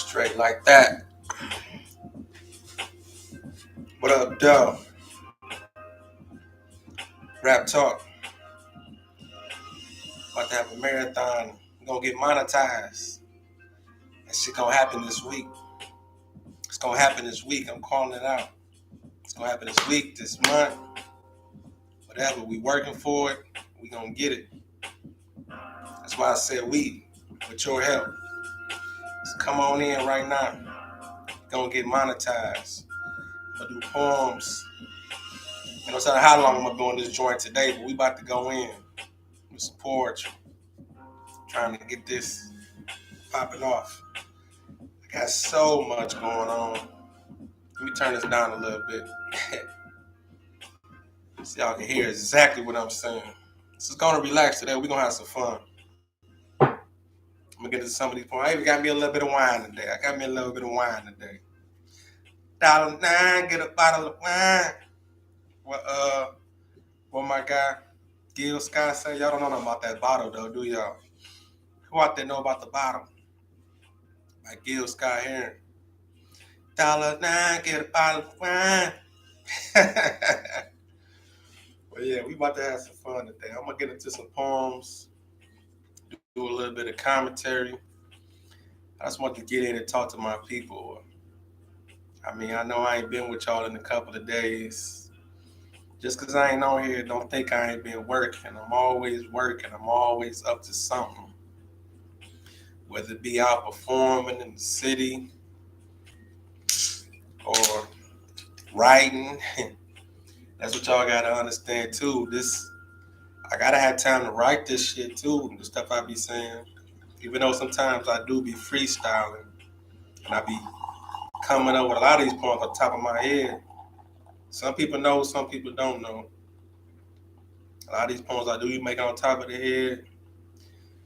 Straight like that. What up, Doe? Raptalk. About to have a marathon. We're gonna get monetized. That shit gonna happen this week. It's gonna happen this week. I'm calling it out. It's gonna happen this week, this month. Whatever. We working for it. We gonna get it. That's why I said we, with your help. So come on in right now. Gonna get monetized. I'm gonna do poems. You know, it's not how long I'm gonna be on this joint today, but we about to go in with some poetry. Trying to get this popping off. I got so much going on. Let me turn this down a little bit. So y'all can hear exactly what I'm saying. This is gonna relax today. We're gonna have some fun. I'm gonna get into some of these points. I even got me a little bit of wine today. $1.09, get a bottle of wine. What my guy Gil Scott say? Y'all don't know nothing about that bottle though, do y'all? Who out there know about the bottle? Like Gil Scott here. $1.09, get a bottle of wine. Well, yeah, we about to have some fun today. I'm gonna get into some poems, do a little bit of commentary. I just want to get in and talk to my people. I mean, I know I ain't been with y'all in a couple of days. Just because I ain't on here, don't think I ain't been working. I'm always working. I'm always up to something. Whether it be out performing in the city or writing. That's what y'all gotta understand too. I gotta have time to write this shit too, the stuff I be saying. Even though sometimes I do be freestyling and I be coming up with a lot of these poems on top of my head. Some people know, some people don't know. A lot of these poems I do be making on top of the head,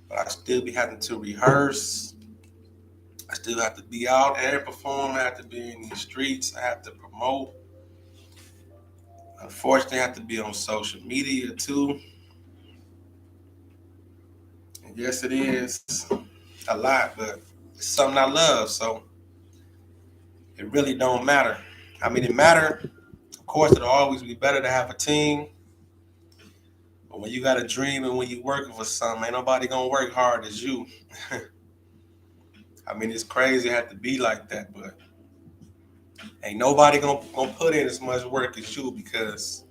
but I still be having to rehearse. I still have to be out and perform. I have to be in the streets. I have to promote. Unfortunately, I have to be on social media too. And yes, it is a lot, but it's something I love, so it really don't matter. I mean, it matter. Of course, it'll always be better to have a team. But when you got a dream and when you working for something, ain't nobody gonna work hard as you. I mean, it's crazy it have to be like that, but ain't nobody gonna put in as much work as you, because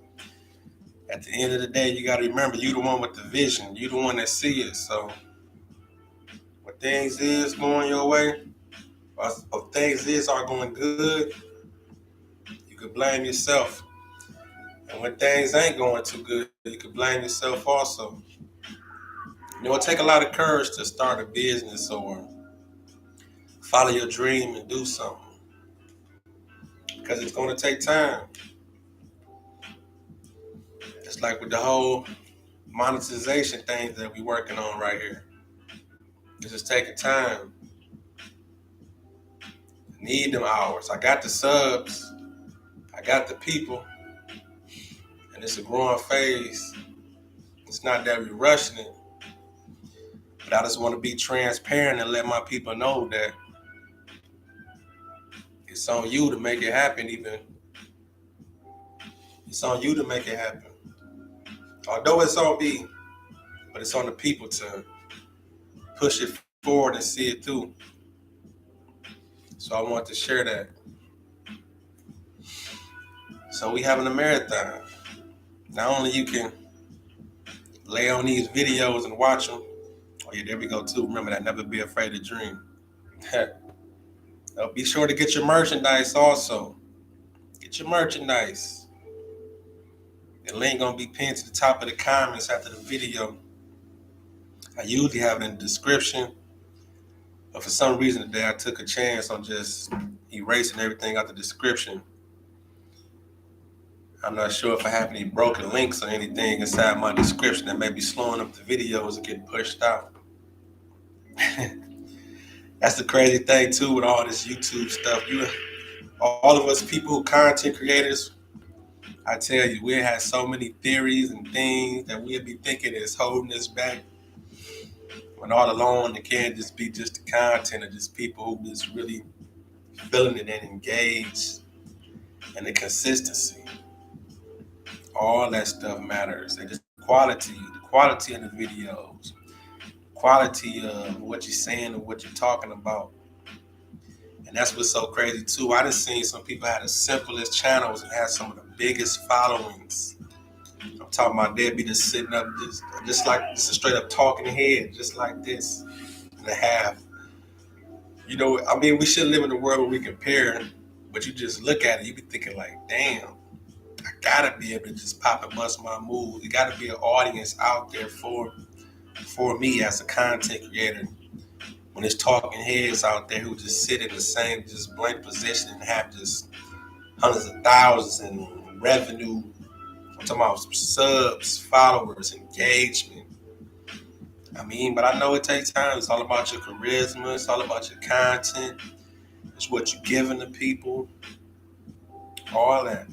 at the end of the day, you gotta remember you the one with the vision. You the one that see it. So when things is going your way, or things is are going good, you can blame yourself. And when things ain't going too good, you can blame yourself also. You know, it take a lot of courage to start a business or follow your dream and do something, because it's going to take time. It's like with the whole monetization thing that we working on right here. It's just taking time. I need them hours. I got the subs. I got the people. And it's a growing phase. It's not that we're rushing it. But I just want to be transparent and let my people know that it's on you to make it happen even. It's on you to make it happen. Although it's on me, but it's on the people to push it forward and see it through. So I want to share that. So we having a marathon. Not only you can lay on these videos and watch them. Oh yeah, there we go too. Remember that, never be afraid to dream. Be sure to get your merchandise also. Get your merchandise. The link gonna be pinned to the top of the comments after the video. I usually have it in the description, but for some reason today I took a chance on just erasing everything out the description. I'm not sure if I have any broken links or anything inside my description that may be slowing up the videos and getting pushed out. That's the crazy thing too with all this YouTube stuff. All of us people who content creators, I tell you, we had so many theories and things that we'd be thinking is holding us back. When all alone, it can't just be just the content of just people who just really feeling it and engaged, and the consistency. All that stuff matters. And just the quality of the videos, quality of what you're saying and what you're talking about. And that's what's so crazy too. I done seen some people have the simplest channels and have some of the biggest followings. I'm talking about they'd be just sitting up just like just a straight up talking head, just like this. And a half. You know, I mean, we should live in a world where we compare, but you just look at it, you be thinking like, damn, I gotta be able to just pop and bust my move. There gotta be an audience out there for me as a content creator. When there's talking heads out there who just sit in the same just blank position and have just hundreds of thousands in revenue. I'm talking about subs, followers, engagement. I mean, but I know it takes time. It's all about your charisma. It's all about your content. It's what you're giving to people. All that.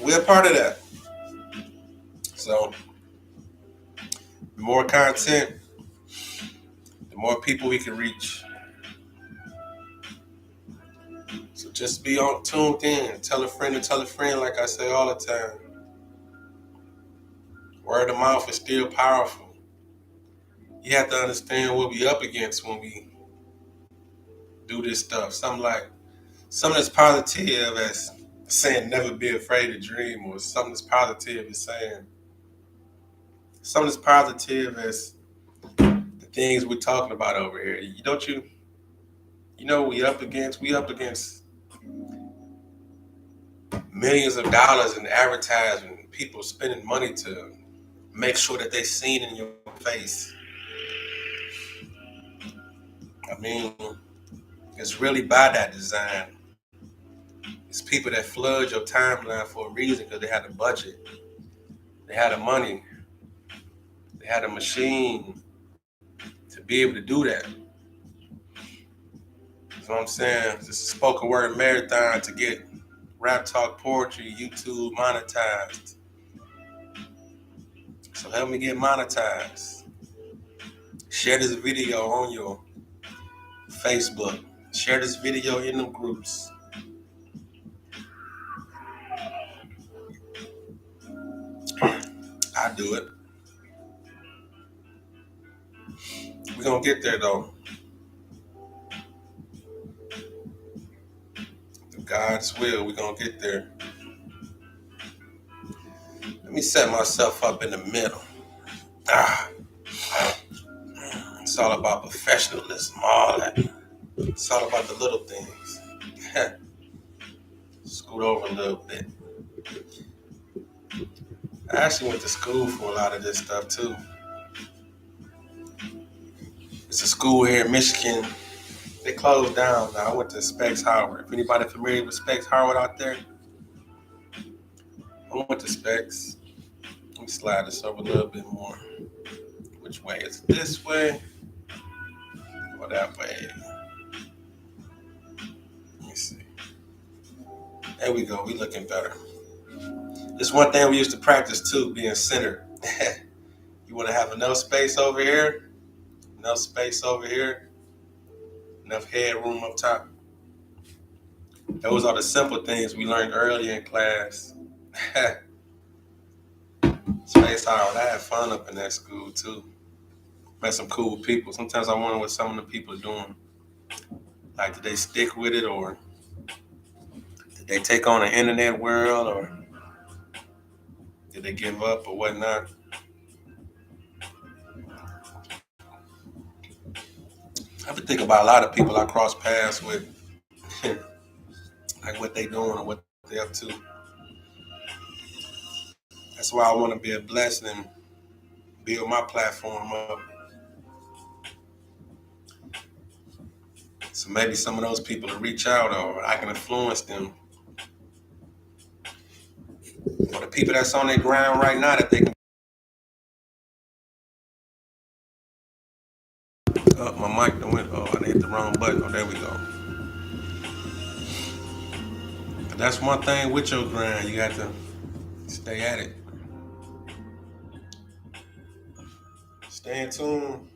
We're a part of that. So, the more content, the more people we can reach. So just be on tuned in. Tell a friend to tell a friend, like I say all the time. Word of mouth is still powerful. You have to understand what we up against when we do this stuff. Something that's positive as saying never be afraid to dream, or something that's positive as saying something that's positive as the things we're talking about over here. You know we up against millions of dollars in advertising, people spending money to make sure that they seen in your face. I mean, it's really by that design. It's people that flood your timeline for a reason because they had a budget, they had the money, they had a machine to be able to do that. That's what I'm saying. This is a spoken word marathon to get Raptalk Poetry, YouTube monetized. So help me get monetized. Share this video on your Facebook. Share this video in them groups. I do it. We're going to get there though. God's will, we're going to get there. Let me set myself up in the middle. It's all about professionalism, all that. It's all about the little things. Scoot over a little bit. I actually went to school for a lot of this stuff too. It's a school here in Michigan. They closed down now. I went to Specs Howard. If anybody familiar with Specs Howard out there, I went to Specs. Let me slide this over a little bit more. Which way? Is it this way or that way? Let me see. There we go. We looking better. It's one thing we used to practice too, being centered. You want to have enough space over here, enough space over here, enough headroom up top. Those are the simple things we learned early in class. Space Howard. I had fun up in that school too. Met some cool people. Sometimes I wonder what some of the people are doing. Like, did they stick with it, or did they take on the internet world, or did they give up or whatnot? I have to think about a lot of people I cross paths with, like what they doing or what they up to. That's why I want to be a blessing and build my platform up. So maybe some of those people to reach out, or I can influence them. Or the people that's on their ground right now that they can. Oh, my mic went. Oh, I hit the wrong button. Oh, there we go. But that's one thing with your grind. You got to stay at it. Stay in tune.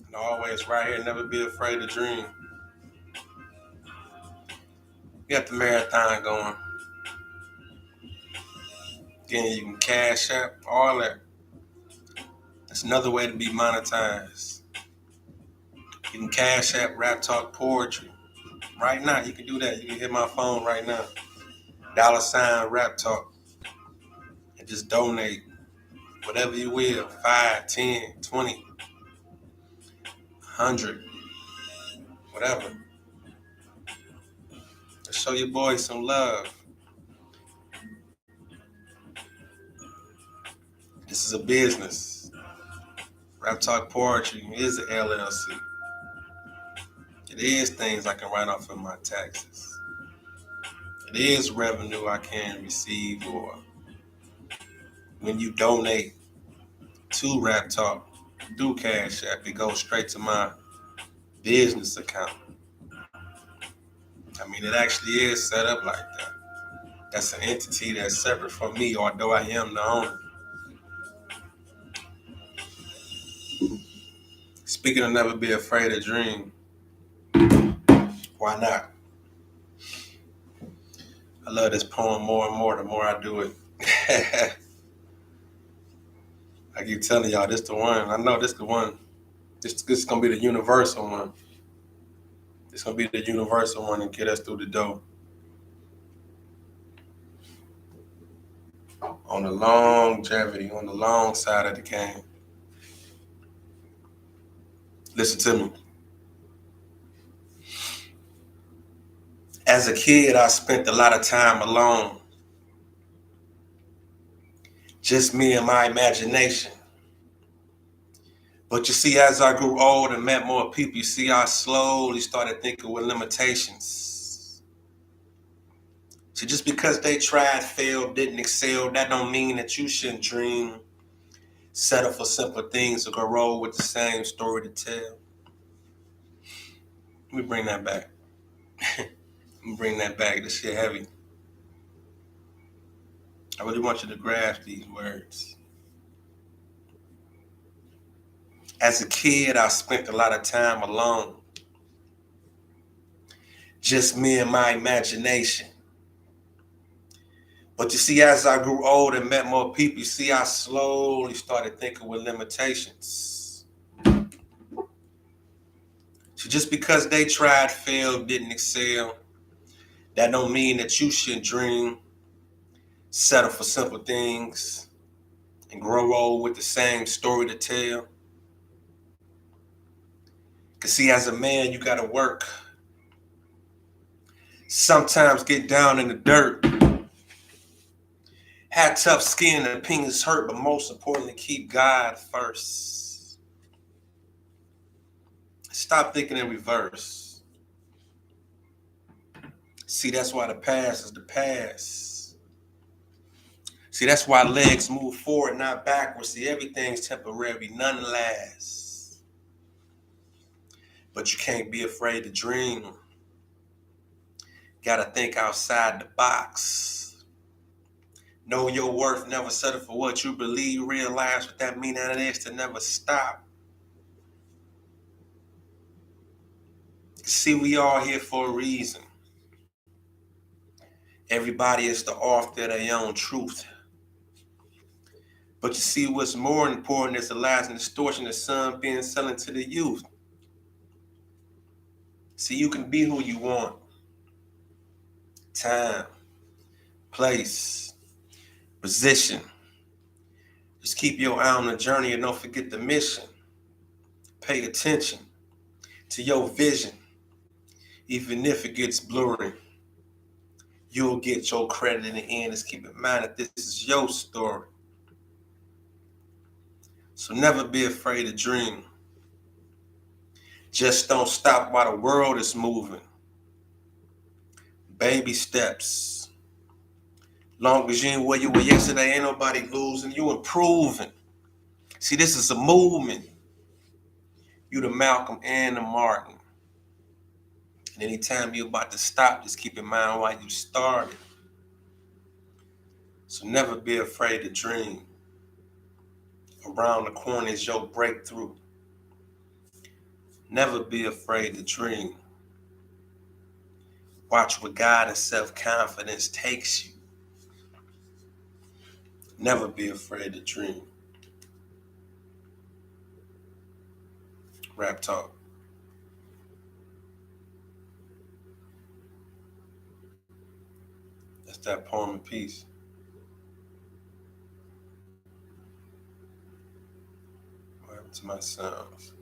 And always right here, never be afraid to dream. We got the marathon going. Again, you can cash out, all that. That's another way to be monetized. You can cash out Raptalk Poetry. Right now, you can do that. You can hit my phone right now. $ Raptalk. And just donate whatever you will. 5, 10, 20, 100, whatever. Just show your boy some love. This is a business. Raptalk Poetry is an LLC. It is things I can write off of my taxes. It is revenue I can receive, or when you donate to Raptalk through Cash App, it goes straight to my business account. I mean, it actually is set up like that. That's an entity that's separate from me, although I am the owner. Speaking of never be afraid to dream, why not? I love this poem more and more the more I do it. I keep telling y'all, this the one. I know this the one. This is going to be the universal one. It's going to be the universal one and get us through the door. On the longevity, on the long side of the game. Listen to me. As a kid, I spent a lot of time alone. Just me and my imagination. But you see, as I grew old and met more people, you see, I slowly started thinking with limitations. So just because they tried, failed, didn't excel, that don't mean that you shouldn't dream, settle for simpler things, or go roll with the same story to tell. Let me bring that back. This shit heavy. I really want you to grasp these words. As a kid, I spent a lot of time alone. Just me and my imagination. But you see, as I grew old and met more people, you see, I slowly started thinking with limitations. So just because they tried, failed, didn't excel, that don't mean that you shouldn't dream, settle for simple things, and grow old with the same story to tell. Because see, as a man, you gotta work. Sometimes get down in the dirt. Have tough skin and opinions hurt, but most importantly, keep God first. Stop thinking in reverse. See, that's why the past is the past. See, that's why legs move forward, not backwards. See, everything's temporary, none lasts. But you can't be afraid to dream. Gotta think outside the box. Know your worth, never settle for what you believe. Realize what that means, and it is to never stop. See, we all here for a reason. Everybody is the author of their own truth. But you see, what's more important is the lies and distortion the sun being selling to the youth. See, you can be who you want. Time, place, position. Just keep your eye on the journey and don't forget the mission. Pay attention to your vision. Even if it gets blurry, you'll get your credit in the end. Just keep in mind that this is your story. So never be afraid to dream. Just don't stop while the world is moving. Baby steps. Long as you ain't where you were yesterday, ain't nobody losing. You improving. See, this is a movement. You the Malcolm and the Martin. And anytime you're about to stop, just keep in mind why you started. So never be afraid to dream. Around the corner is your breakthrough. Never be afraid to dream. Watch where God and self-confidence takes you. Never be afraid to dream. Raptalk. That's that poem of peace. What happened to my sounds?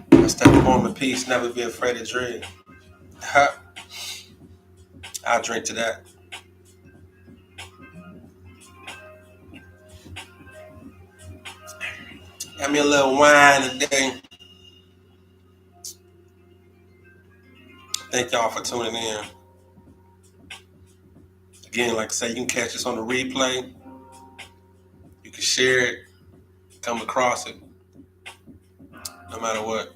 That's that poem of peace. Never be afraid to dream. I'll drink to that. Have me a little wine today. Thank y'all for tuning in. Again, like I say, you can catch us on the replay. You can share it, come across it, no matter what.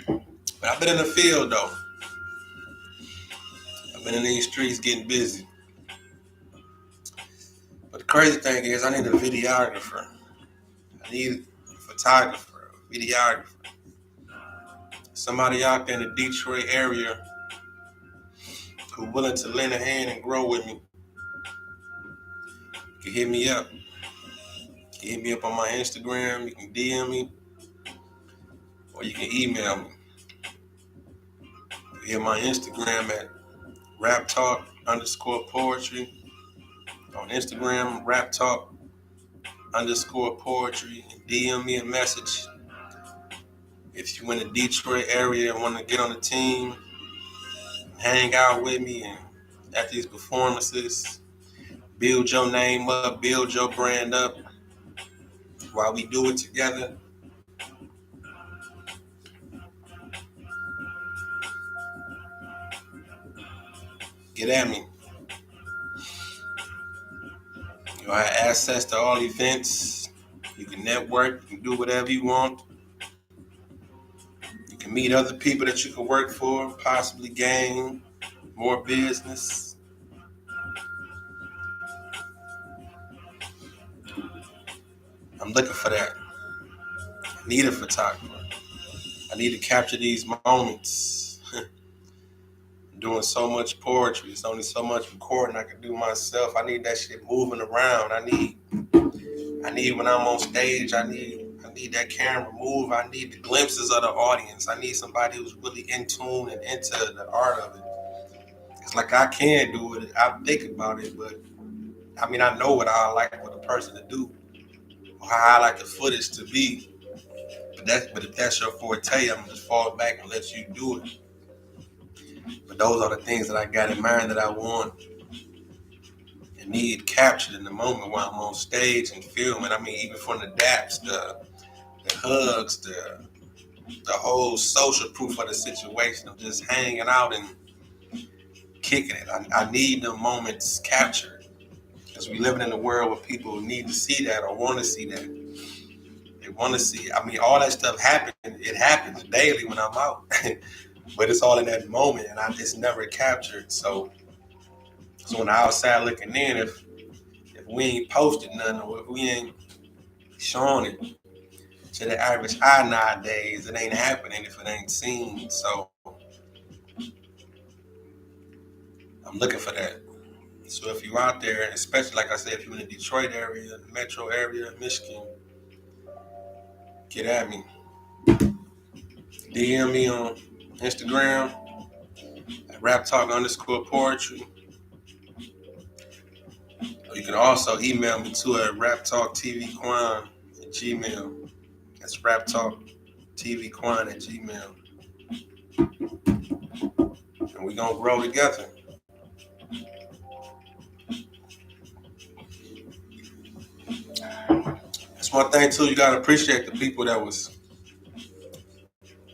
But I've been in the field though. I've been in these streets getting busy. But the crazy thing is I need a videographer. I need a photographer, a videographer. Somebody out there in the Detroit area who willing to lend a hand and grow with me. You can hit me up. You can hit me up on my Instagram. You can DM me. Or you can email me. You hit my Instagram at Raptalk_poetry. On Instagram, Raptalk_poetry. And DM me a message. If you're in the Detroit area and want to get on the team, hang out with me and at these performances, build your name up, build your brand up while we do it together. Get at me. You have access to all events. You can network. You can do whatever you want. You can meet other people that you can work for, possibly gain more business. I'm looking for that. I need a photographer. I need to capture these moments. I'm doing so much poetry. It's only so much recording I can do myself. I need that shit moving around. I need when I'm on stage, I need that camera move. I need the glimpses of the audience. I need somebody who's really in tune and into the art of it. It's like I can do it. I think about it, but I mean, I know what I like for the person to do, or how I like the footage to be. But if that's your forte, I'm gonna just fall back and let you do it. But those are the things that I got in mind that I want and need captured in the moment while I'm on stage and filming. I mean, even from the daps, the hugs, the whole social proof of the situation of just hanging out and kicking it. I need the moments captured because we living in a world where people need to see that or want to see that. They want to see. I mean, all that stuff happens. It happens daily when I'm out, but it's all in that moment, and it's never captured. So on the outside looking in, if we ain't posted nothing or if we ain't showing it to the average eye nowadays, it ain't happening if it ain't seen. So I'm looking for that. So if you're out there, and especially like I said, if you're in the Detroit area, the metro area, Michigan, get at me. DM me on Instagram at Raptalk_poetry. Or you can also email me too at raptalktvquan@gmail. That's raptalktvquan@gmail. And we're gonna grow together. That's one thing too, you gotta appreciate the people that was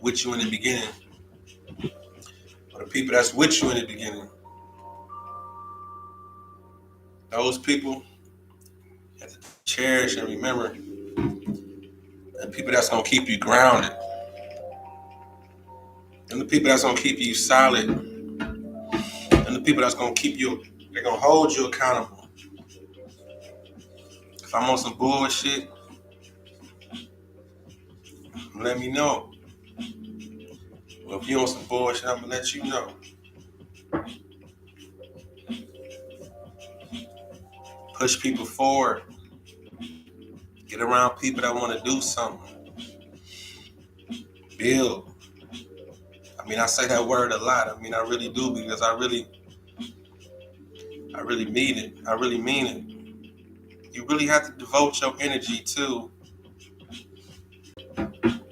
with you in the beginning. Or the people that's with you in the beginning. Those people you have to cherish and remember. The people that's gonna keep you grounded. And the people that's gonna keep you solid people that's gonna keep you, they're gonna hold you accountable. If I'm on some bullshit, let me know. Well, if you on some bullshit, I'm gonna let you know. Push people forward. Get around people that want to do something. Build. I mean, I say that word a lot. I mean, I really do, because I really mean it. I really mean it. You really have to devote your energy to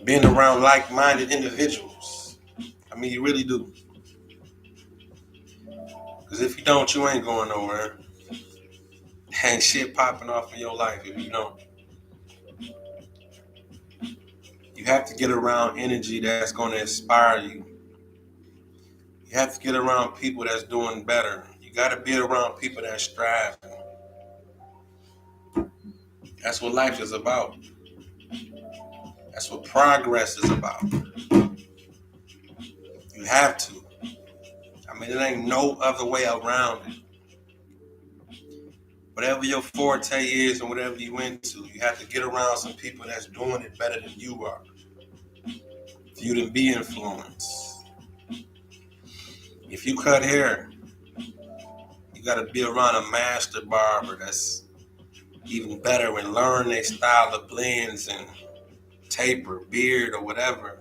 being around like-minded individuals. I mean, you really do. Because if you don't, you ain't going nowhere. Ain't shit popping off in your life if you don't. You have to get around energy that's going to inspire you. You have to get around people that's doing better. You got to be around people that's striving. That's what life is about. That's what progress is about. You have to. I mean, there ain't no other way around it. Whatever your forte is and whatever you into, you have to get around some people that's doing it better than you are. For you to be influenced. If you cut hair, you got to be around a master barber that's even better and learn their style of blends and taper, beard, or whatever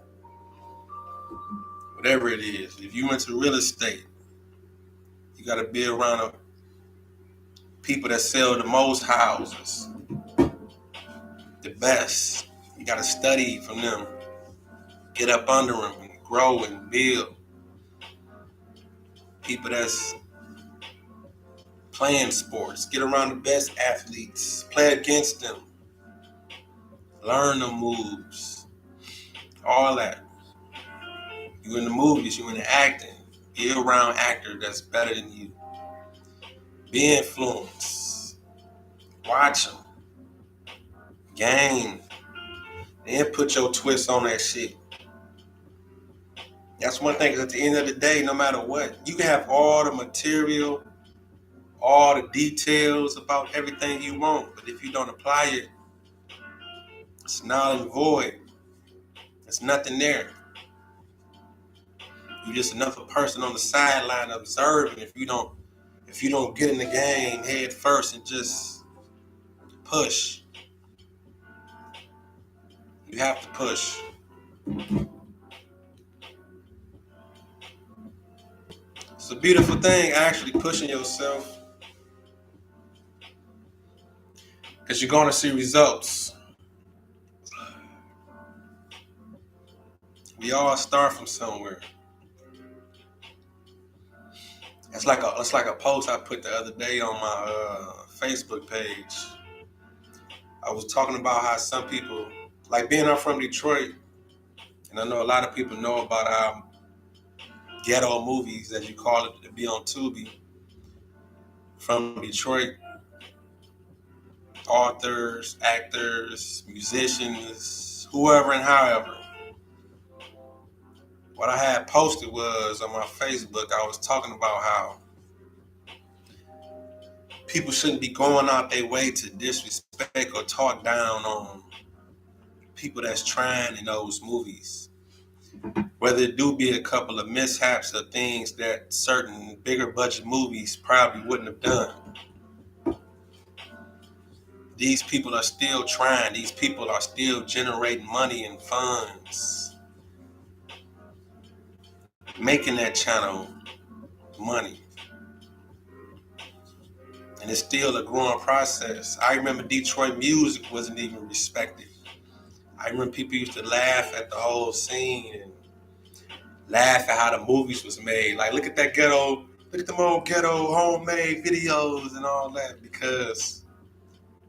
it is. If you into real estate, you got to be around people that sell the most houses, the best. You got to study from them, get up under them, and grow and build. People that's playing sports, get around the best athletes, play against them, learn the moves, all that. You in the movies, you in the acting, get around actor that's better than you. Be influenced, watch them, game, then put your twist on that shit. That's one thing, because at the end of the day, no matter what, you can have all the material, all the details about everything you want, but if you don't apply it, it's null and void. There's nothing there. You're just another person on the sideline observing. If you don't get in the game head first and just push. You have to push. It's a beautiful thing, actually, pushing yourself, because you're going to see results. We all start from somewhere. It's like a post I put the other day on my Facebook page. I was talking about how some people, like being I'm from Detroit, and I know a lot of people know about our ghetto movies, as you call it, to be on Tubi. From Detroit, authors, actors, musicians, whoever and however. What I had posted was on my Facebook, I was talking about how people shouldn't be going out their way to disrespect or talk down on people that's trying in those movies. Whether it do be a couple of mishaps or things that certain bigger budget movies probably wouldn't have done. These people are still trying. These people are still generating money and funds, making that channel money. And it's still a growing process. I remember Detroit music wasn't even respected. I remember people used to laugh at the whole scene and laugh at how the movies was made. Like, look at them old ghetto homemade videos and all that, because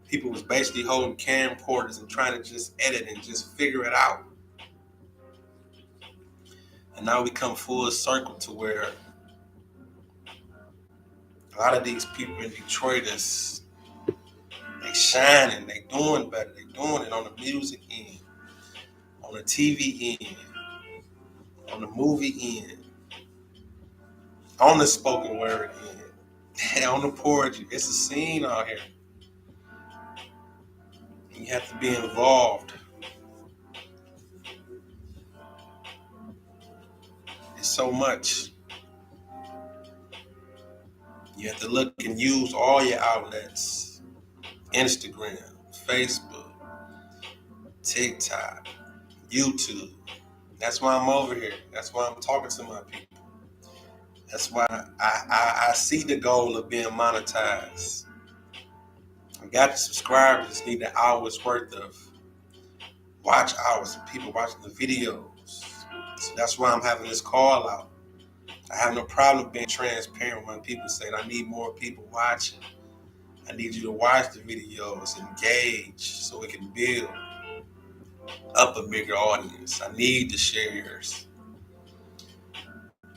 people was basically holding camcorders and trying to just edit and just figure it out. And now we come full circle to where a lot of these people in Detroit they shining, they doing better, they doing it on the music end, on the TV end, on the movie end. on the spoken word and on the poetry. It's a scene out here. You have to be involved. It's so much. You have to look and use all your outlets. Instagram, Facebook, TikTok, YouTube. That's why I'm over here. That's why I'm talking to my people. That's why I see the goal of being monetized. I got the subscribers, need the hours worth of watch hours of people watching the videos. So that's why I'm having this call out. I have no problem being transparent when people say I need more people watching. I need you to watch the videos, engage so we can build up a bigger audience. I need the shares.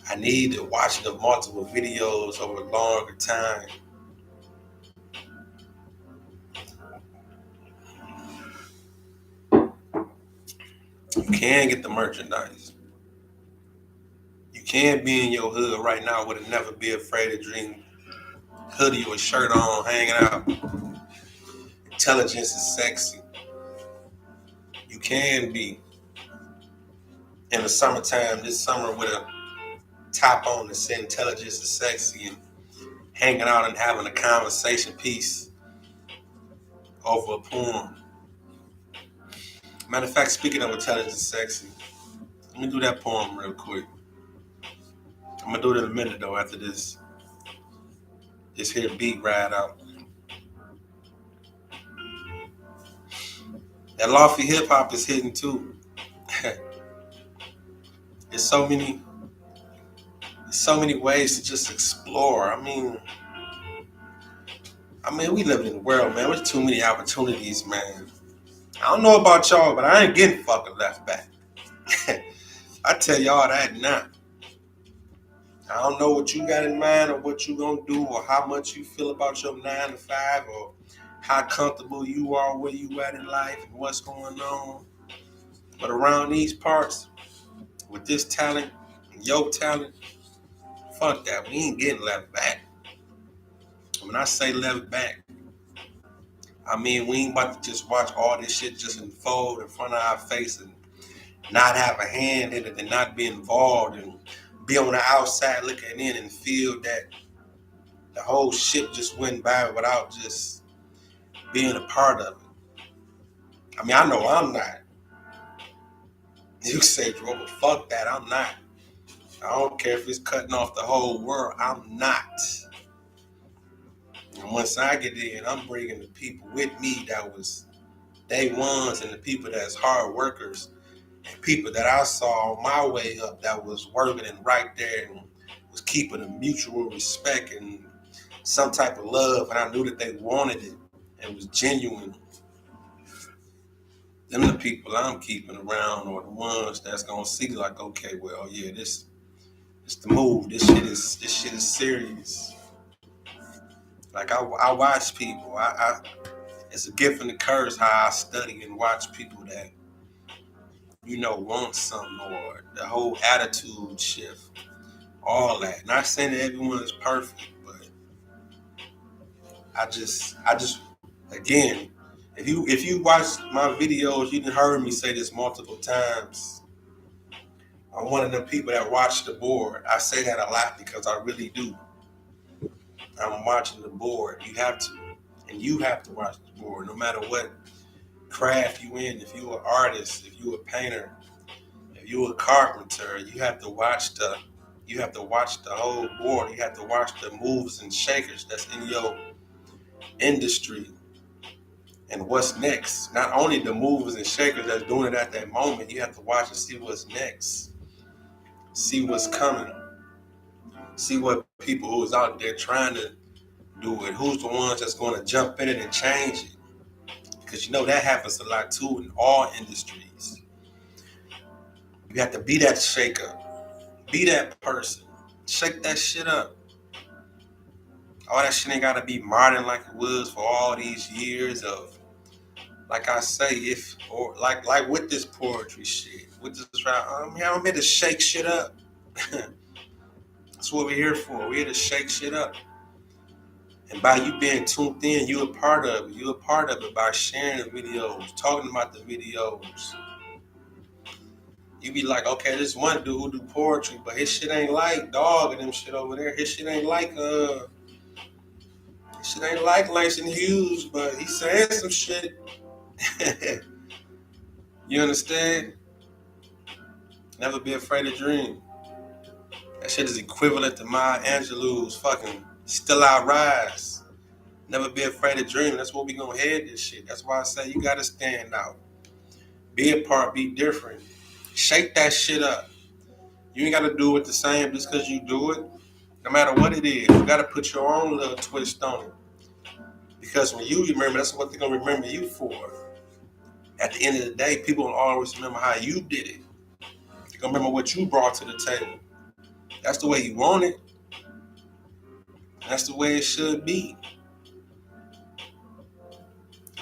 I need to watch the multiple videos over a longer time. You can get the merchandise. You can be in your hood right now with a never be afraid to dream hoodie or shirt on, hanging out. Intelligence is sexy. You can be in the summertime this summer with a top on that said intelligence is sexy and hanging out and having a conversation piece over a poem. Matter of fact, speaking of intelligence is sexy, let me do that poem real quick. I'm gonna do it in a minute though after this here beat ride out. That lofi hip hop is hitting too. There's so many ways to just explore. We live in the world, man. There's too many opportunities, man. I don't know about y'all, but I ain't getting fucking left back. I tell y'all that now. I don't know what you got in mind or what you gonna do or how much you feel about your 9 to 5 or how comfortable you are where you at in life and what's going on. But around these parts, with this talent and your talent, fuck that. We ain't getting left back. When I say left back, we ain't about to just watch all this shit just unfold in front of our face and not have a hand in it and not be involved and be on the outside looking in and feel that the whole shit just went by without just being a part of it. I know I'm not. You say, Drover, fuck that, I'm not. I don't care if it's cutting off the whole world, I'm not. And once I get in, I'm bringing the people with me that was day ones and the people that's hard workers and people that I saw on my way up that was working and right there and was keeping a mutual respect and some type of love, and I knew that they wanted it and was genuine. Them the people I'm keeping around or the ones that's gonna see like, okay, well, yeah, this the move. This shit is serious. Like I watch people. It's a gift and a curse how I study and watch people that want something or the whole attitude shift, all that. Not saying that everyone is perfect, but I just again, if you watch my videos, you done heard me say this multiple times. I'm one of the people that watch the board. I say that a lot because I really do. I'm watching the board. You have to. And you have to watch the board no matter what craft you in. If you're an artist, if you're a painter, if you're a carpenter, you have to watch the whole board. You have to watch the moves and shakers that's in your industry and what's next. Not only the movers and shakers that's doing it at that moment, you have to watch and see what's next. See what's coming. See what people who's out there trying to do it, who's the ones that's going to jump in it and change it. Because that happens a lot too in all industries. You have to be that shaker. Be that person. Shake that shit up. All that shit ain't gotta be modern like it was for all these years of, like I say, like with this poetry shit, with this rap, I'm here to shake shit up. That's what we're here for. We're here to shake shit up. And by you being tuned in, you're a part of it. You're a part of it by sharing the videos, talking about the videos. You be like, okay, this one dude who do poetry, but his shit ain't like Dog and them shit over there. His shit ain't like Langston Hughes, but he's saying some shit. You understand? Never be afraid to dream. That shit is equivalent to Maya Angelou's fucking Still I Rise. Never be afraid to dream. That's what we gonna head this shit. That's why I say you gotta stand out. Be a part, be different. Shake that shit up. You ain't gotta do it the same just because you do it. No matter what it is, you gotta put your own little twist on it. Because when you remember, that's what they're gonna remember you for. At the end of the day, people will always remember how you did it. They're gonna remember what you brought to the table. That's the way you want it. That's the way it should be.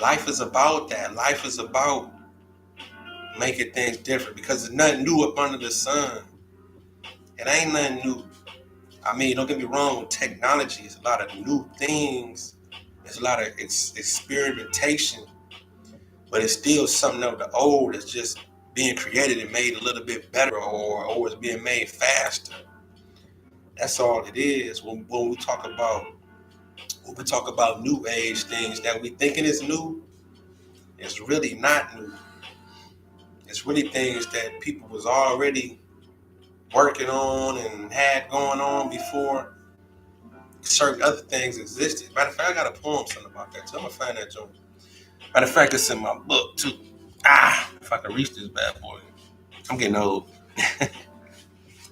Life is about that. Life is about making things different because there's nothing new up under the sun. It ain't nothing new. I mean, don't get me wrong, with technology, it's a lot of new things. There's a lot of experimentation, but it's still something of the old that's just being created and made a little bit better or it's being made faster. That's all it is. When we talk about new age things that we thinking is new, it's really not new. It's really things that people was already working on and had going on before certain other things existed. Matter of fact, I got a poem something about that too. I'm gonna find that joint. Matter of fact, it's in my book too. If I can reach this bad boy. I'm getting old.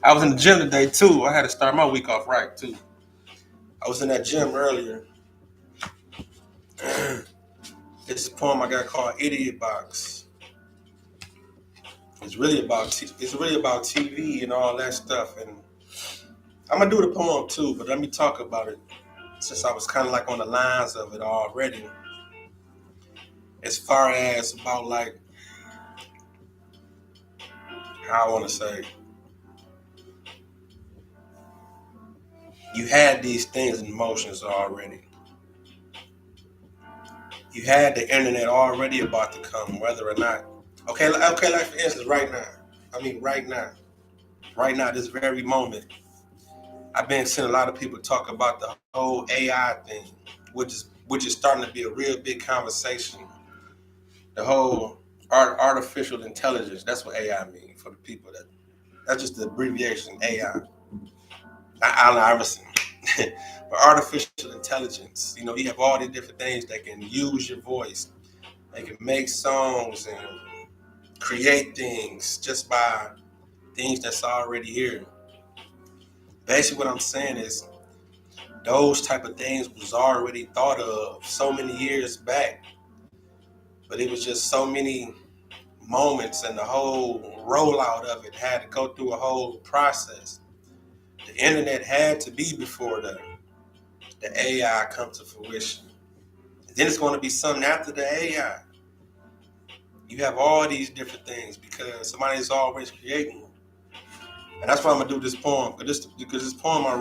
I was in the gym today too. I had to start my week off right too. I was in that gym earlier. It's a poem I got called Idiot Box. It's really about TV and all that stuff. And I'm gonna do the poem too, but let me talk about it since I was kind of like on the lines of it already. As far as about like how I want to say, you had these things in motions already. You had the internet already about to come, whether or not. Okay, like for instance, right now, this very moment, I've been seeing a lot of people talk about the whole AI thing, which is starting to be a real big conversation. The whole artificial intelligence. That's what AI means for the people that's just the abbreviation AI. Not Allen Iverson. But artificial intelligence. You know, you have all these different things that can use your voice. They can make songs and create things just by things that's already here. Basically what I'm saying is those type of things was already thought of so many years back. But it was just so many moments and the whole rollout of it had to go through a whole process. The internet had to be before the AI come to fruition. And then it's going to be something after the AI. You have all these different things because somebody's always creating. And that's why I'm gonna do this poem. Because this poem I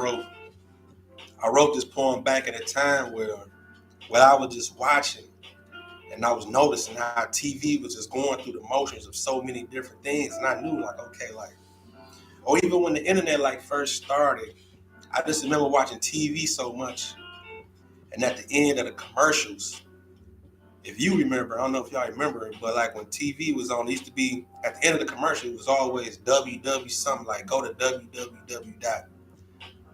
wrote this poem back at a time where I was just watching and I was noticing how TV was just going through the motions of so many different things. And I knew like, okay, like, or even when the internet like first started, I just remember watching TV so much. And at the end of the commercials, if you remember, I don't know if y'all remember it, but like when TV was on, it used to be at the end of the commercial, it was always www something like go to www dot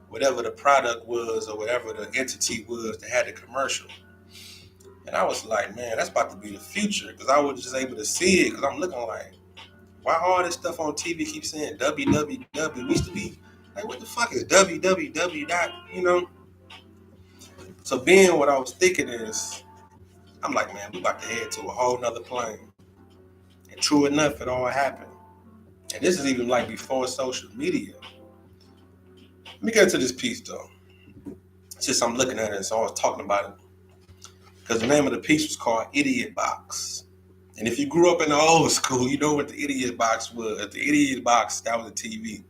whatever the product was or whatever the entity was that had the commercial. And I was like, man, that's about to be the future because I was just able to see it because I'm looking like, why all this stuff on TV keeps saying www? We used to be like, what the fuck is www dot, you know? So being what I was thinking is, I'm like, man, we about to head to a whole nother plane. And true enough, it all happened. And this is even like before social media. Let me get to this piece though. Since I'm looking at it, so I was talking about it. Because the name of the piece was called Idiot Box. And if you grew up in the old school, you know what the Idiot Box was. The Idiot Box, that was a TV.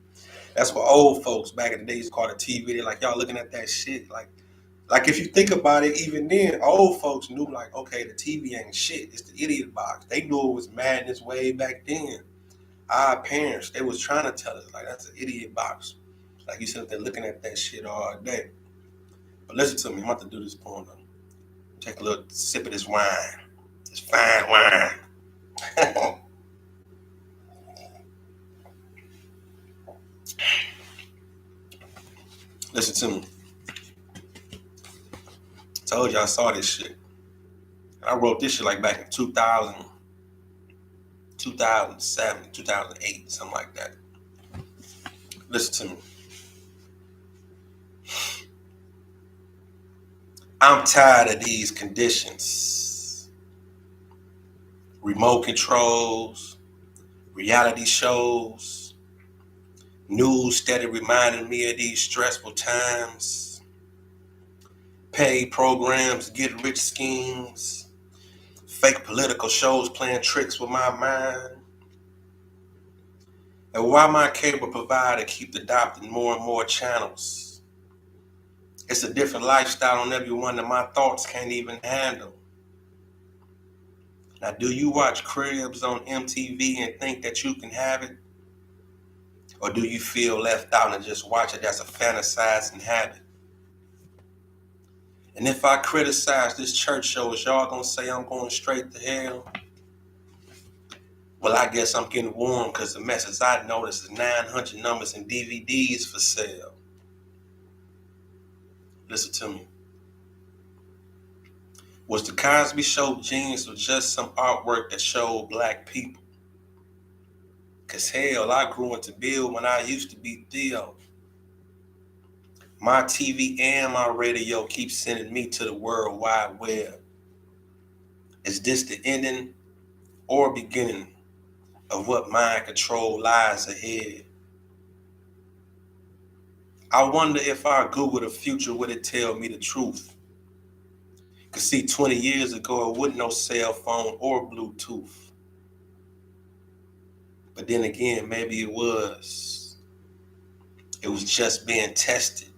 That's what old folks back in the days called a TV. They're like, y'all looking at that shit. Like if you think about it, even then, old folks knew like, okay, the TV ain't shit. It's the idiot box. They knew it was madness way back then. Our parents, they was trying to tell us like that's an idiot box. Like you said, they're looking at that shit all day. But listen to me, I'm about to do this poem though. Take a little sip of this wine. This fine wine. Listen to me. Told you I saw this shit. I wrote this shit like back in 2000, 2007, 2008, something like that. Listen to me. I'm tired of these conditions. Remote controls, reality shows, news steady reminding me of these stressful times. Paid programs, get rich schemes, fake political shows playing tricks with my mind. And why my cable provider keep adopting more and more channels? It's a different lifestyle on every one that my thoughts can't even handle. Now, do you watch Cribs on MTV and think that you can have it? Or do you feel left out and just watch it as a fantasizing habit? And if I criticize this church show, is y'all gonna say I'm going straight to hell? Well, I guess I'm getting warm because the message I noticed is 900 numbers and DVDs for sale. Listen to me. Was the Cosby Show genius or just some artwork that showed black people? Cause hell, I grew into Bill when I used to be Theo. My TV and my radio keep sending me to the World Wide Web. Is this the ending or beginning of what mind control lies ahead? I wonder if I Google the future, would it tell me the truth? Cause see, 20 years ago, it wasn't no cell phone or Bluetooth. But then again, maybe it was. It was just being tested.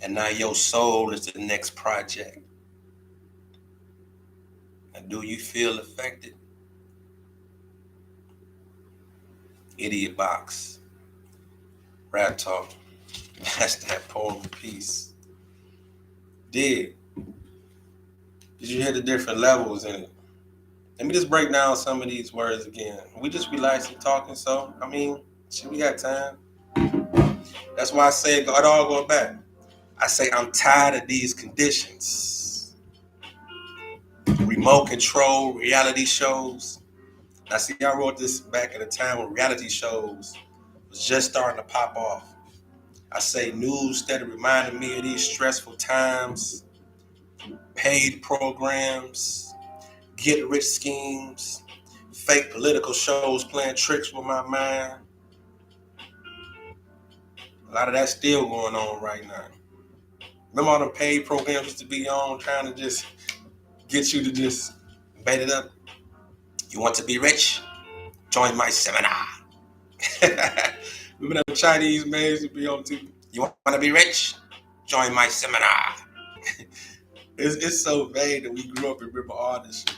And now your soul is the next project. Now, do you feel affected? Idiot box. Raptalk. That's that poem piece. Did you hear the different levels in it? Let me just break down some of these words again. We just relaxing talking, so I mean, shit, we got time. That's why I say it all going back. I say I'm tired of these conditions. Remote control, reality shows. Now see, I wrote this back at a time when reality shows was just starting to pop off. I say news steady reminding me of these stressful times, paid programs, get rich schemes, fake political shows playing tricks with my mind. A lot of that's still going on right now. Remember all the paid programs used to be on trying to just get you to just bait it up? You want to be rich? Join my seminar. Remember that Chinese man used to be on TV? You want to be rich? Join my seminar. It's so vague that we grew up and remember all this shit.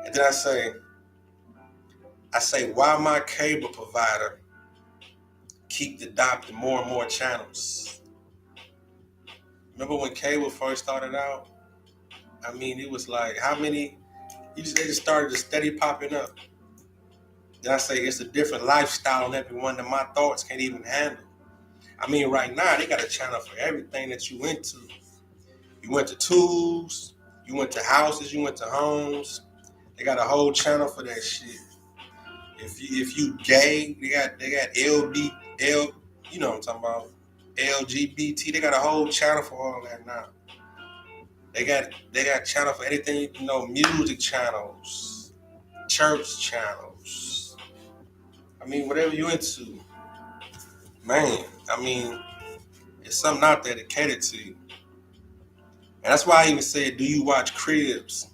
And then I say, why my cable provider keep adopting more and more channels? Remember when cable first started out? I mean, it was like, how many? They just started to steady popping up. Then I say, it's a different lifestyle on everyone that my thoughts can't even handle. I mean, right now, they got a channel for everything that you went to. You went to tools, you went to houses, you went to homes. They got a whole channel for that shit. If you gay, they got you know what I'm talking about, LGBT. They got a whole channel for all that now. They got channel for anything, you know, music channels, church channels. I mean, whatever you into, man. I mean, it's something out there that catered to you. And that's why I even said, do you watch Cribs?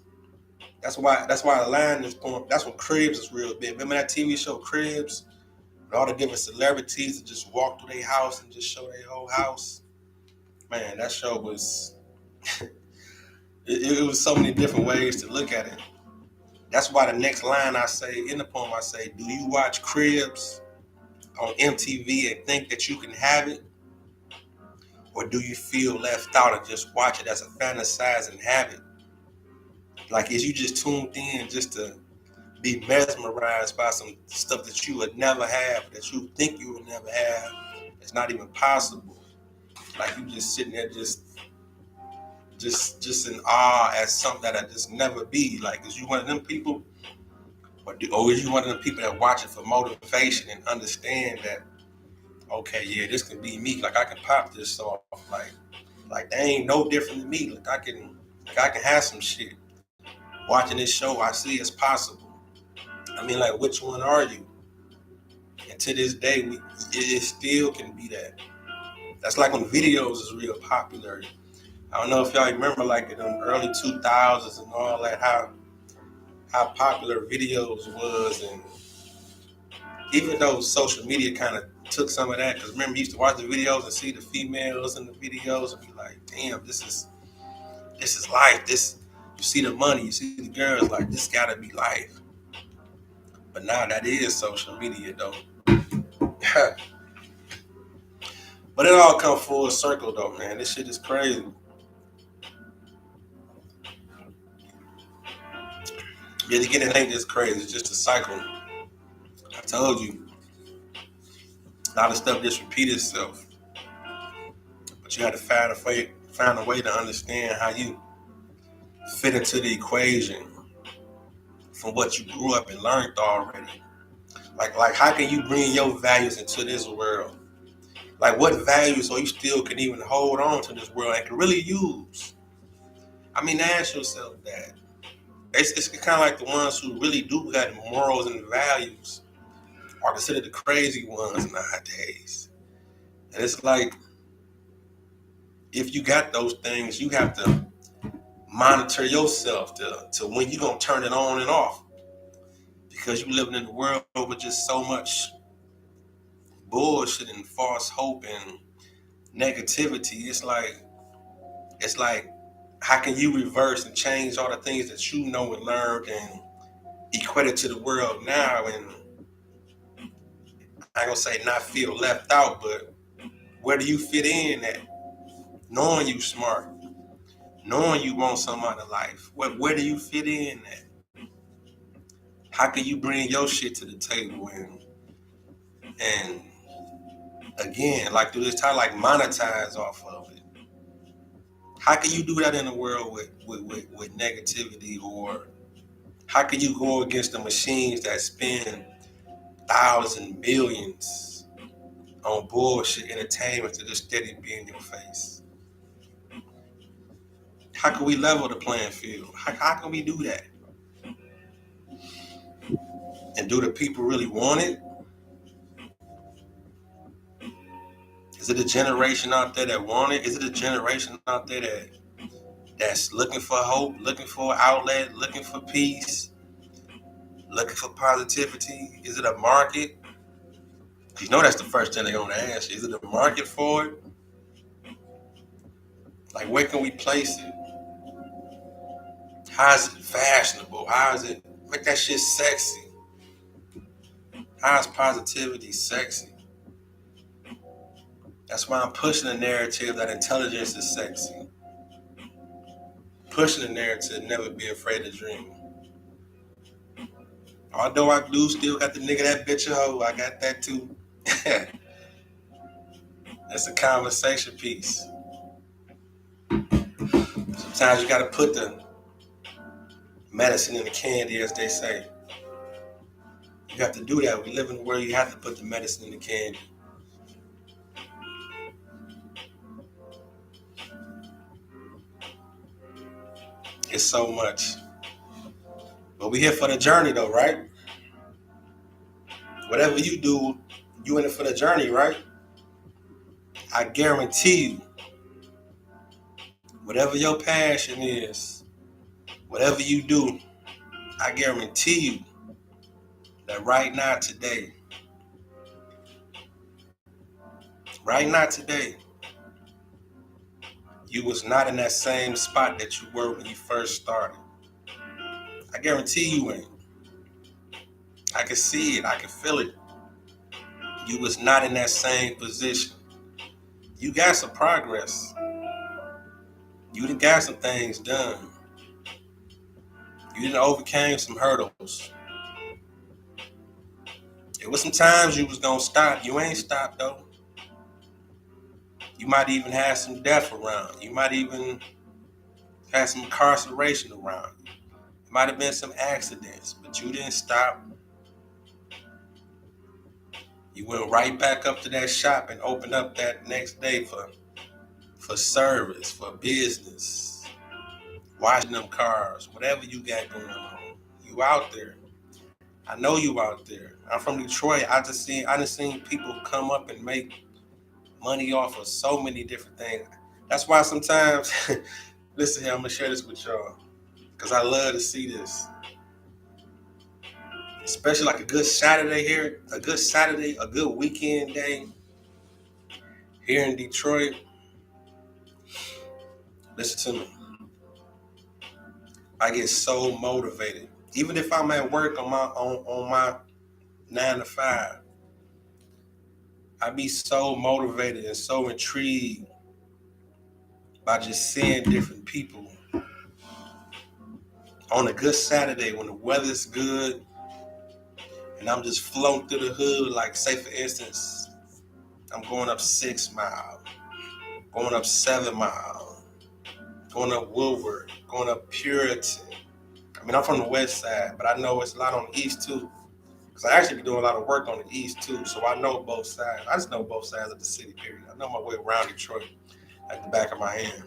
That's why the line is going. That's when Cribs is real big. Remember that TV show Cribs? all the different celebrities that just walk through their house and just show their whole house. Man, that show was it was so many different ways to look at it. That's why the next line I say in the poem, I say, do you watch Cribs on MTV and think that you can have it? Or do you feel left out and just watch it as a fantasizing habit? Like, is you just tuned in just to be mesmerized by some stuff that you would never have, that you think you would never have? It's not even possible. Like, you just sitting there just in awe at something that'll just never be. Like, is you one of them people? Or is you one of the people that watch it for motivation and understand that, okay, yeah, this can be me. Like, I can pop this off. Like they ain't no different than me. Like, I can have some shit. Watching this show, I see it's possible. I mean, like, which one are you? And to this day, it still can be that. That's like when videos is real popular. I don't know if y'all remember, like, in the early 2000s and all that, how popular videos was. And even though social media kind of took some of that, because remember, you used to watch the videos and see the females in the videos and be like, damn, this is life. This, you see the money, you see the girls, like, this gotta be life. But now that is social media, though. But it all come full circle, though, man. This shit is crazy. Yet again, it ain't just crazy. It's just a cycle. I told you, a lot of stuff just repeat itself. But you got to find a way to understand how you fit into the equation from what you grew up and learned already. Like how can you bring your values into this world? Like, what values so you still can even hold on to this world and can really use? I mean, ask yourself that. It's kind of like the ones who really do got morals and values are considered the crazy ones nowadays. And it's like, if you got those things, you have to monitor yourself to when you gonna turn it on and off. Because you living in the world with just so much bullshit and false hope and negativity. It's like how can you reverse and change all the things that you know and learned and equate it to the world now, and I ain't gonna say not feel left out, but where do you fit in at? Knowing you smart, knowing you want some out of life, where do you fit in at? How can you bring your shit to the table and again, like, through this time, like, monetize off of it? How can you do that in a world with negativity? Or how can you go against the machines that spend thousands, millions on bullshit entertainment to just steady be in your face? How can we level the playing field? How can we do that? And do the people really want it? Is it a generation out there that want it? Is it a generation out there that's looking for hope, looking for an outlet, looking for peace, looking for positivity? Is it a market? You know that's the first thing they're gonna ask you. Is it a market for it? Like, where can we place it? How is it fashionable? How is it make that shit sexy? How is positivity sexy? That's why I'm pushing the narrative that intelligence is sexy. Pushing the narrative, never be afraid to dream. Although I do still got the nigga that bitch a hoe, I got that too. That's a conversation piece. Sometimes you gotta put the medicine in the candy, as they say. You have to do that. We live in a world you have to put the medicine in the candy. It's so much. But we here for the journey though, right? Whatever you do, you in it for the journey, right? I guarantee you, whatever your passion is, whatever you do, I guarantee you that right now, today, right now today, you was not in that same spot that you were when you first started. I guarantee you ain't. I can see it. I can feel it. You was not in that same position. You got some progress. You done got some things done. You done overcame some hurdles. It was some times you was gonna stop. You ain't stopped though. You might even have some death around. You might even have some incarceration around. It might have been some accidents, but you didn't stop. You went right back up to that shop and opened up that next day for service, for business, washing them cars, whatever you got going on. You out there. I know you out there. I'm from Detroit. I done seen people come up and make money off of so many different things. That's why sometimes, listen here, I'm gonna share this with y'all, because I love to see this. Especially like a good Saturday here, a good weekend day here in Detroit. Listen to me. I get so motivated. Even if I'm at work on my 9 to 5, I be so motivated and so intrigued by just seeing different people on a good Saturday when the weather's good and I'm just floating through the hood. Like, say for instance, I'm going up 6 Mile, going up 7 Mile, going up Woodward, going up Puritan. I mean, I'm from the west side, but I know it's a lot on the east too. Because I actually be doing a lot of work on the east too, so I know both sides. I just know both sides of the city, period. I know my way around Detroit at the back of my hand.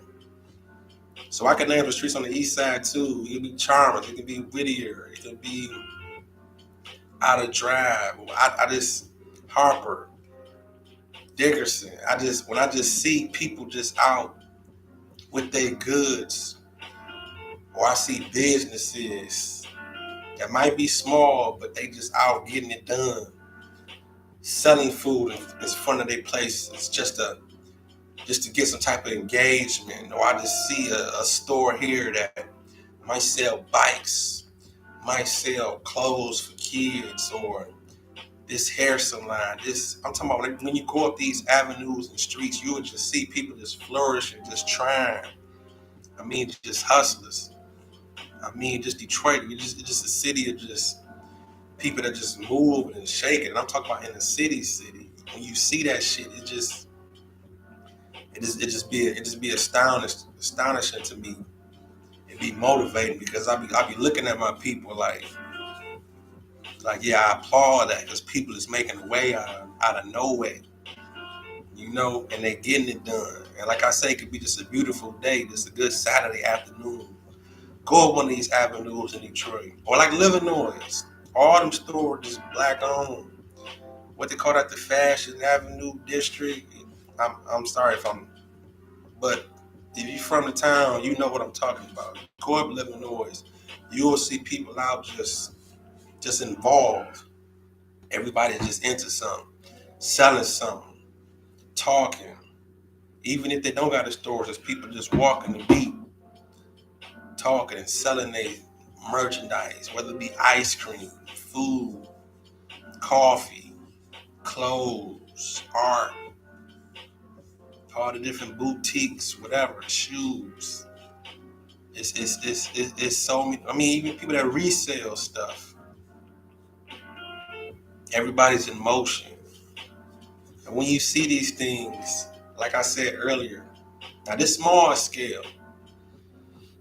So I can name the streets on the east side too. It can be Chalmers, it can be Whittier, it can be Out of Drive. I just Harper, Dickerson. When I just see people just out with their goods, or I see businesses that might be small, but they just out getting it done, selling food in front of their places just to get some type of engagement. Or I just see a store here that might sell bikes, might sell clothes for kids, or this hair salon. I'm talking about when you go up these avenues and streets, you would just see people just flourishing, just trying. I mean, just hustlers. I mean, just Detroit. It's just a city of just people that just move and shake it. And I'm talking about in the city. When you see that shit, it just be astonishing to me. It be motivating because I be looking at my people like yeah, I applaud that because people is making a way out of no way, and they getting it done. And like I say, it could be just a beautiful day, just a good Saturday afternoon. Go up one of these avenues in Detroit, or like Illinois. All them stores is black owned. What they call that, the Fashion Avenue District. I'm sorry but if you're from the town, you know what I'm talking about. Go up Illinois, you will see people out just involved. Everybody just into something, selling something, talking. Even if they don't got the stores, there's people just walking the beat, talking and selling their merchandise, whether it be ice cream, food, coffee, clothes, art, all the different boutiques, whatever, shoes. It's so many. I mean, even people that resell stuff. Everybody's in motion. And when you see these things, like I said earlier, now this small scale,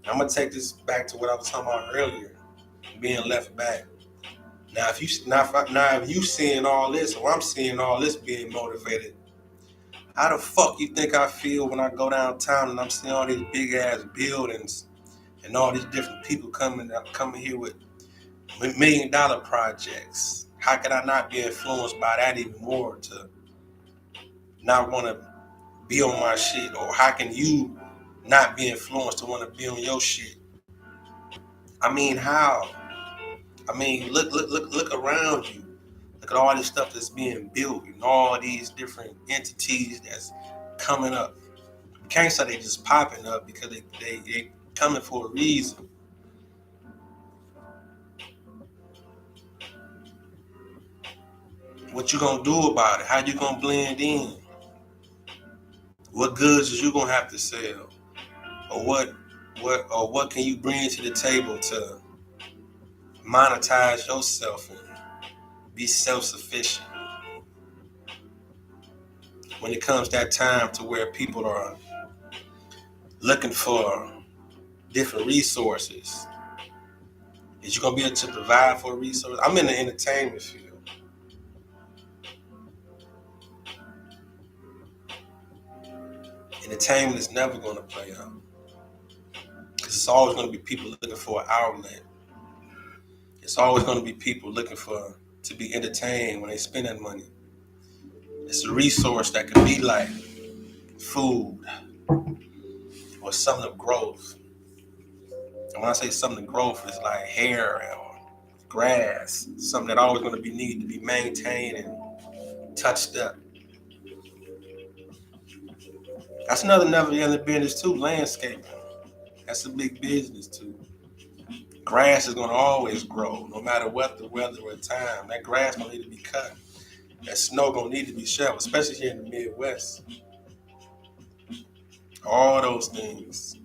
I'm gonna take this back to what I was talking about earlier, being left back. Now if you seeing all this, or I'm seeing all this being motivated, how the fuck you think I feel when I go downtown and I'm seeing all these big ass buildings and all these different people coming here with $1 million projects? How can I not be influenced by that even more to not want to be on my shit? Or how can you not be influenced to want to be on your shit? I mean, how? I mean, look around you. Look at all this stuff that's being built and all these different entities that's coming up. You can't say they just popping up because they coming for a reason. What you gonna do about it? How you gonna blend in? What goods is you gonna have to sell? Or what can you bring to the table to monetize yourself and be self-sufficient when it comes that time to where people are looking for different resources? Is you gonna be able to provide for a resource? I'm in the entertainment field. Entertainment is never gonna play out. Because it's always gonna be people looking for an outlet. It's always gonna be people looking for to be entertained when they spend that money. It's a resource that could be like food or something of growth. And when I say something of growth, it's like hair or grass, something that always going to be need to be maintained and touched up. That's another never-ending business too, landscaping. That's a big business too. Grass is going to always grow, no matter what the weather or time. That grass going to need to be cut. That snow going to need to be shoveled, especially here in the Midwest. All those things.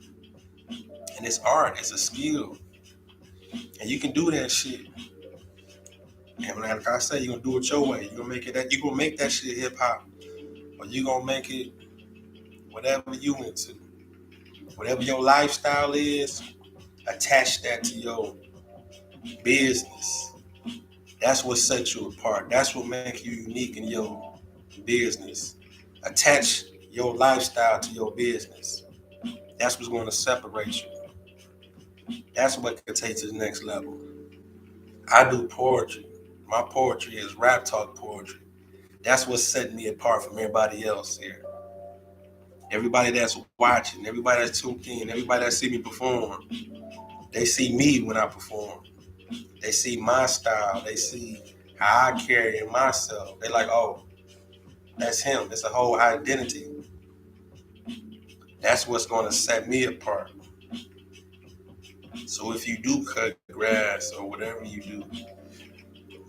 And it's art, it's a skill. And you can do that shit. And like I say, you're gonna do it your way. You're gonna make it that you're gonna make that shit hip hop. Or you're gonna make it whatever you into. Whatever your lifestyle is, attach that to your business. That's what sets you apart. That's what makes you unique in your business. Attach your lifestyle to your business. That's what's gonna separate you. That's what can take to the next level. I do poetry. My poetry is Raptalk poetry. That's what's setting me apart from everybody else here. Everybody that's watching, everybody that's tuned in, everybody that see me perform, they see me when I perform. They see my style. They see how I carry myself. They're like, oh, that's him. It's a whole identity. That's what's going to set me apart. So if you do cut grass or whatever you do,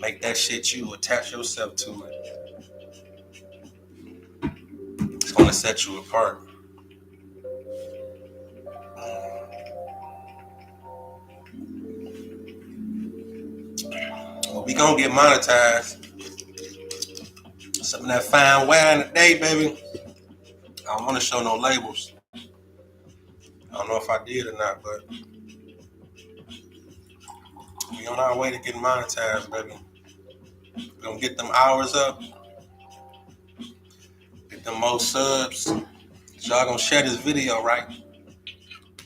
make that shit you. Attach yourself to it. It's going to set you apart. Well, we gonna get monetized. Some of that fine wine today, baby. I don't want to show no labels. I don't know if I did or not, but we on our way to getting monetized, baby. We gonna get them hours up, get them most subs. Y'all gonna share this video, right?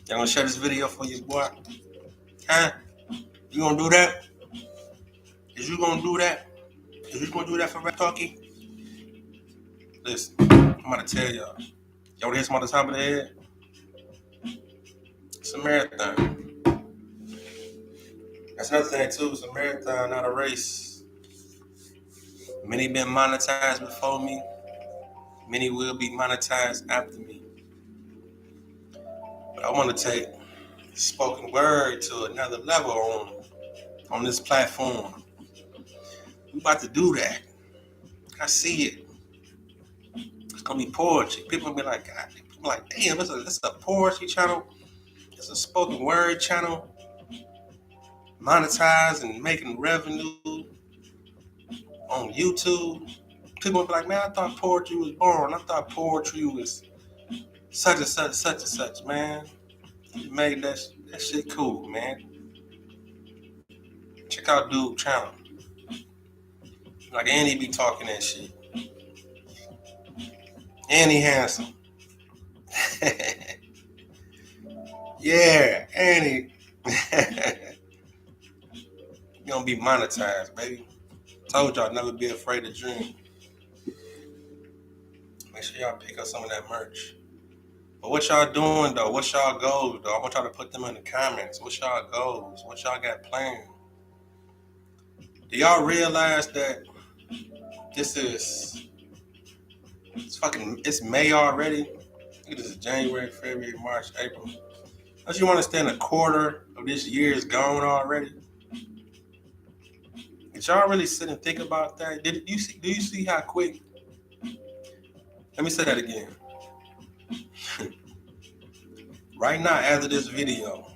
Y'all gonna share this video for your boy? Huh? You gonna do that? Is you gonna do that? Is you gonna do that for Raptalk? Listen, I'm gonna tell y'all. Y'all wanna hear some on the top of the head? It's a marathon. That's another thing too. It's a marathon, not a race. Many been monetized before me. Many will be monetized after me. But I want to take spoken word to another level on this platform. We about to do that. I see it. It's gonna be poetry. People be like, God, people like, damn, this is a poetry channel. It's a spoken word channel. Monetized and making revenue on YouTube. People be like, man, I thought poetry was boring. I thought poetry was such and such, such and such, man. You made that shit cool, man. Check out dude channel. Like, and he be talking that shit. And he handsome. Yeah, and he gonna be monetized, baby. Told y'all never be afraid to dream. Make sure y'all pick up some of that merch. But what y'all doing though? What's y'all goals though? I want y'all to put them in the comments. What's y'all goals? What y'all got planned? Do y'all realize that It's May already. Look at this, January, February, March, April. Don't you understand a quarter of this year is gone already? Did y'all really sit and think about that? Do you see how quick? Let me say that again. Right now, as of this video,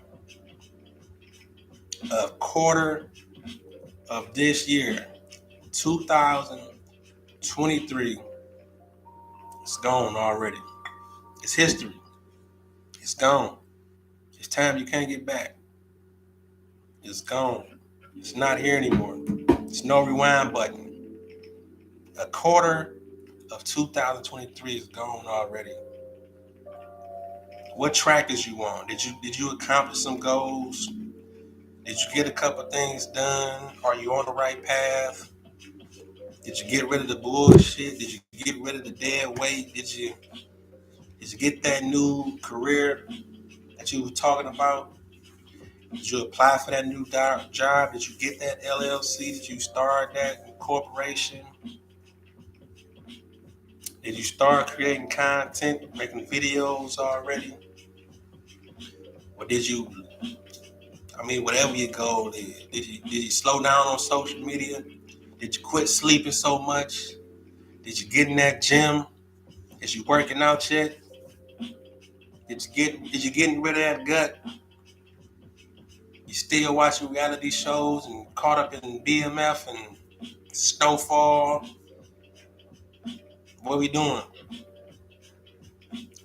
a quarter of this year, 2023, it's gone already. It's history. It's gone. It's time you can't get back. It's gone. It's not here anymore. It's no rewind button. A quarter of 2023 is gone already. What track is you on? Did you accomplish some goals? Did you get a couple things done? Are you on the right path? Did you get rid of the bullshit? Did you get rid of the dead weight? Did you get that new career that you were talking about? Did you apply for that new job? Did you get that LLC? Did you start that corporation? Did you start creating content, making videos already? Or did you, whatever your goal is, did you slow down on social media? Did you quit sleeping so much? Did you get in that gym? Is you working out yet? Did you getting rid of that gut? You still watching reality shows and caught up in BMF and Snowfall? What we doing?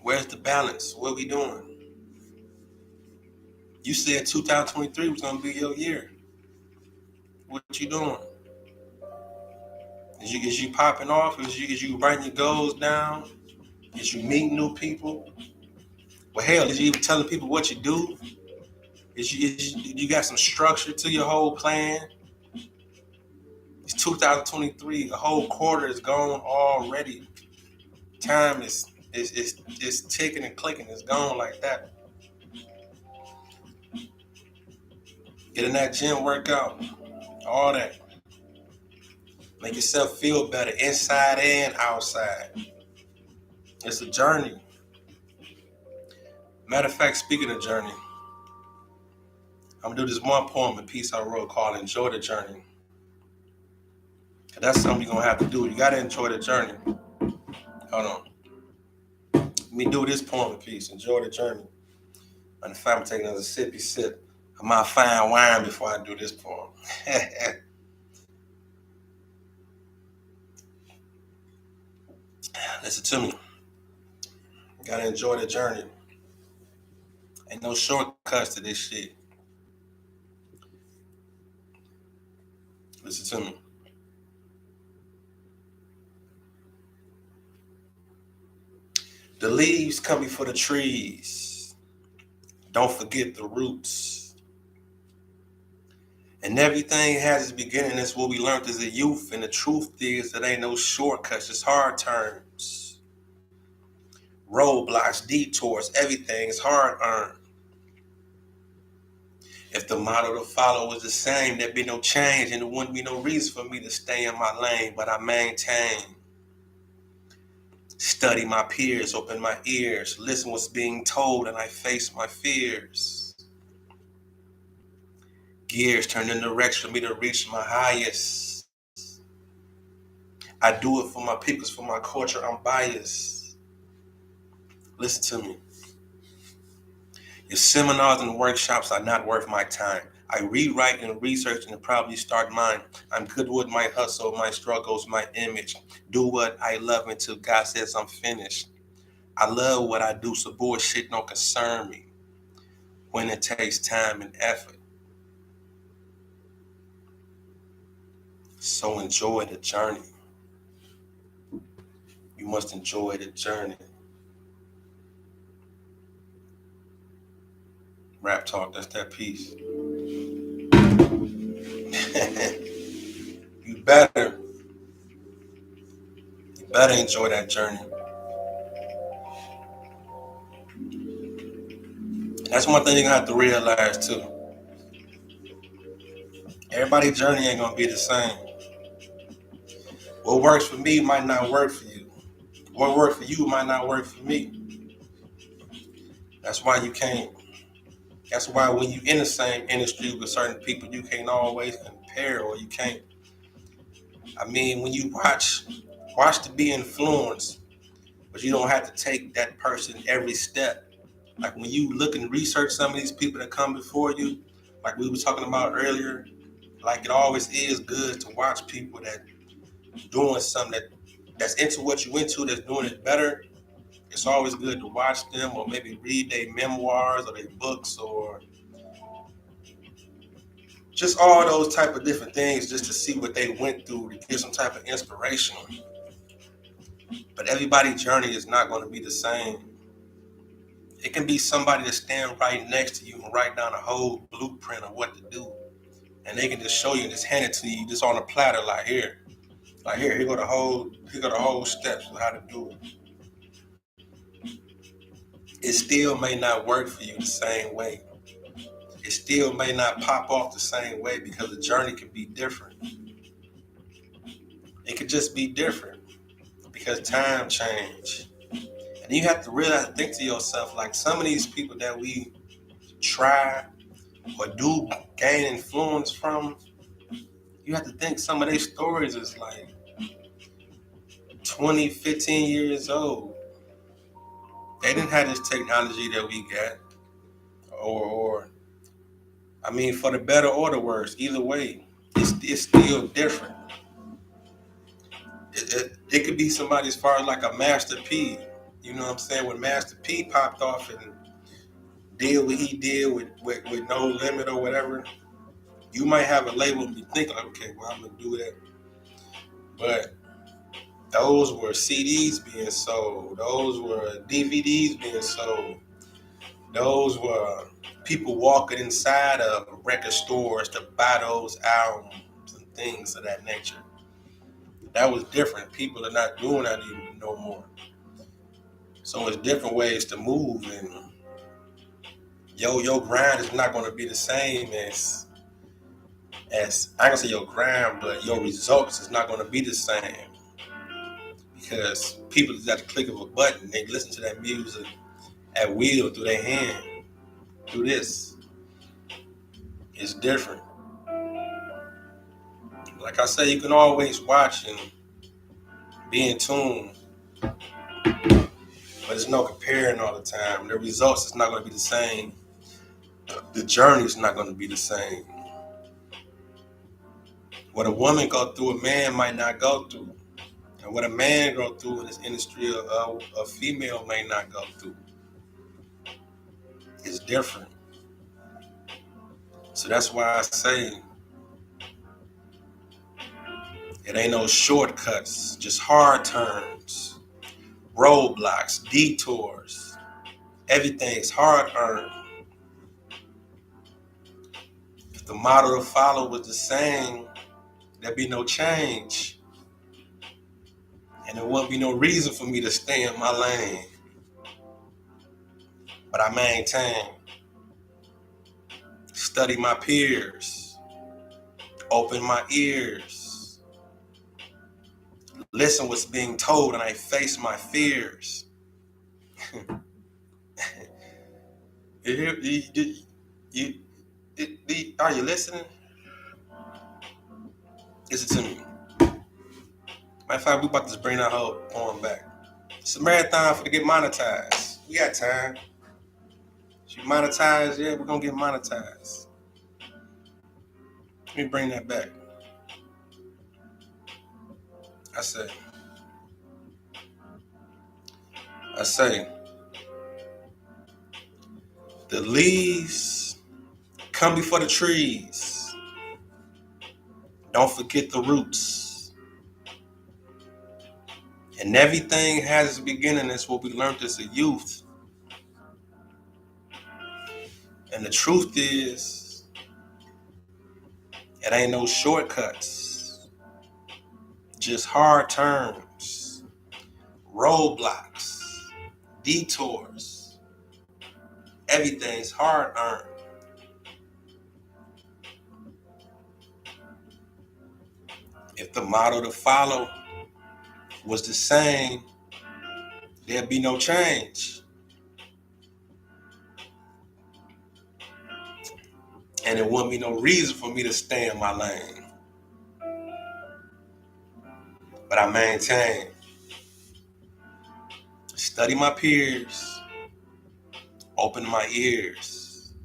Where's the balance? What we doing? You said 2023 was gonna be your year. What you doing? Is you popping off? Is you writing your goals down? Is you meeting new people? Well, hell, is you even telling people what you do? You got some structure to your whole plan? It's 2023. A whole quarter is gone already. Time is ticking and clicking. It's gone like that. Get in that gym workout. All that. Make yourself feel better inside and outside. It's a journey. Matter of fact, speaking of journey, I'm gonna do this one poem and piece I wrote called "Enjoy the Journey." That's something you're gonna have to do. You gotta enjoy the journey. Hold on. Let me do this poem and piece. Enjoy the journey. And if I'm taking another sippy sip, I might find wine before I do this poem. Listen to me. You gotta enjoy the journey. Ain't no shortcuts to this shit. Listen to me. The leaves come before the trees. Don't forget the roots. And everything has its beginning. That's what we learned as a youth. And the truth is that ain't no shortcuts. It's hard turns. Roadblocks, detours, everything is hard earned. If the model to follow was the same, there'd be no change and there wouldn't be no reason for me to stay in my lane, but I maintain. Study my peers, open my ears, listen what's being told, and I face my fears. Gears turn in direction for me to reach my highest. I do it for my peoples, for my culture, I'm biased. Listen to me. Your seminars and workshops are not worth my time. I rewrite and research and probably start mine. I'm good with my hustle, my struggles, my image. Do what I love until God says I'm finished. I love what I do, so bullshit don't concern me when it takes time and effort. So enjoy the journey. You must enjoy the journey. Raptalk, that's that piece. You better enjoy that journey. That's one thing you're gonna have to realize too. Everybody's journey ain't gonna be the same. What works for me might not work for you. What works for you might not work for me. That's why you can't. That's why when you in the same industry with certain people, you can't always compare, or you can't. I mean, when you watch to be influenced, but you don't have to take that person every step. Like when you look and research some of these people that come before you, like we were talking about earlier, like it always is good to watch people that doing something that's into what you into, that's doing it better. It's always good to watch them, or maybe read their memoirs or their books, or just all those type of different things, just to see what they went through, to give some type of inspiration. But everybody's journey is not going to be the same. It can be somebody that stand right next to you and write down a whole blueprint of what to do, and they can just show you and just hand it to you just on a platter, here go the whole steps of how to do it. It still may not work for you the same way. It still may not pop off the same way, because the journey can be different. It could just be different because time change. And you have to really think to yourself, like some of these people that we try or do gain influence from, you have to think some of their stories is like 20, 15 years old. They didn't have this technology that we got. Or I mean, for the better or the worse, either way, it's still different. It could be somebody as far as like a Master P. You know what I'm saying? When Master P popped off and did what he did with No Limit or whatever, you might have a label and be thinking, like, okay, well, I'm going to do that. But those were CDs being sold. Those were DVDs being sold. Those were people walking inside of record stores to buy those albums and things of that nature. That was different. People are not doing that even no more. So it's different ways to move, and your grind is not going to be the same as I ain't gonna say your grind, but your results is not going to be the same, because people just at the click of a button, they listen to that music at will through their hand. Do this. It's different. Like I say, you can always watch and be in tune, but it's no comparing all the time. The results is not going to be the same. The journey is not going to be the same. What a woman go through, a man might not go through. And what a man go through in this industry, a female may not go through. It's different. So that's why I say it ain't no shortcuts, just hard turns, roadblocks, detours. Everything's hard earned. If the model to follow was the same, there'd be no change. And there wouldn't be no reason for me to stay in my lane. But I maintain, study my peers, open my ears, listen what's being told, and I face my fears. Are you listening? Listen to me. Matter of fact, we about to just bring that whole poem back. It's a marathon for to get monetized. We got time. If you monetize, yeah, we're gonna get monetized. Let me bring that back. I say, the leaves come before the trees. Don't forget the roots. And everything has its beginning. That's what we learned as a youth. And the truth is, it ain't no shortcuts. Just hard turns, roadblocks, detours. Everything's hard earned. If the model to follow was the same, there'd be no change. And it wouldn't be no reason for me to stay in my lane. But I maintain, study my peers, open my ears,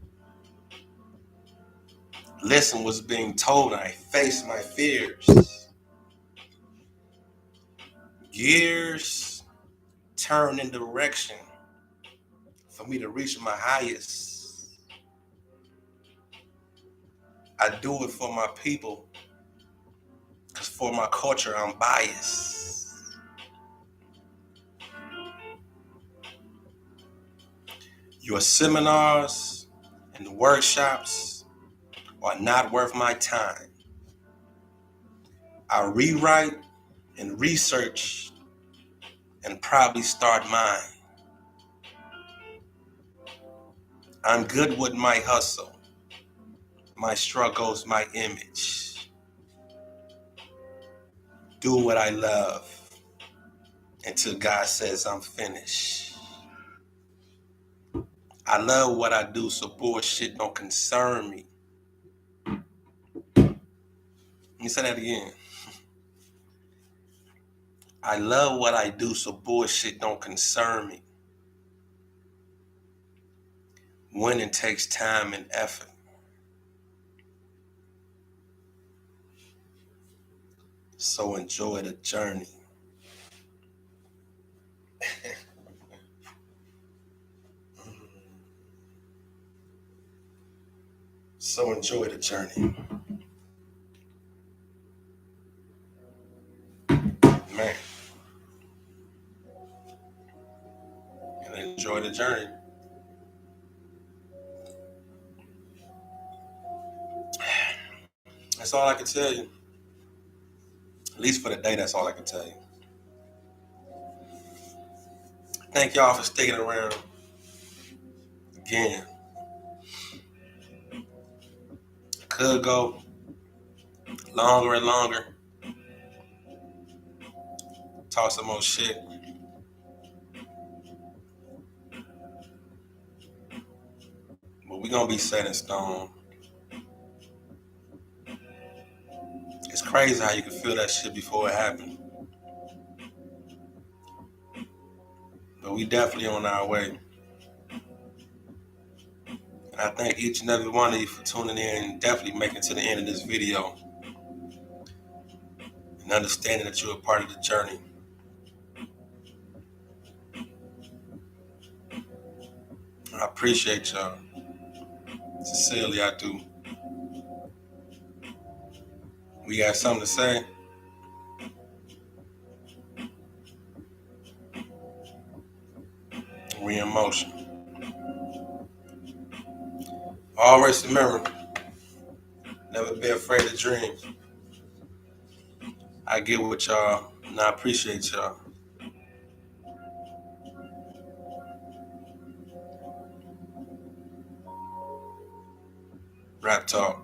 listen what's being told, and I face my fears. Gears turn in direction for me to reach my highest. I do it for my people, because for my culture, I'm biased. Your seminars and workshops are not worth my time. I rewrite and research and probably start mine. I'm good with my hustle, my struggles, my image. Do what I love until God says I'm finished. I love what I do, so bullshit don't concern me. Let me say that again. I love what I do, so bullshit don't concern me. Winning takes time and effort. So enjoy the journey. So enjoy the journey. Man. And enjoy the journey. That's all I can tell you. At least for the day, that's all I can tell you. Thank y'all for sticking around. Again, could go longer and longer. Talk some more shit. But we gonna be set in stone. It's crazy how you can feel that shit before it happened. But we definitely on our way. And I thank each and every one of you for tuning in and definitely making it to the end of this video. And understanding that you're a part of the journey. I appreciate y'all. Sincerely, I do. We got something to say? We in motion. Always remember, never be afraid to dream. I get with y'all, and I appreciate y'all. Raptalk.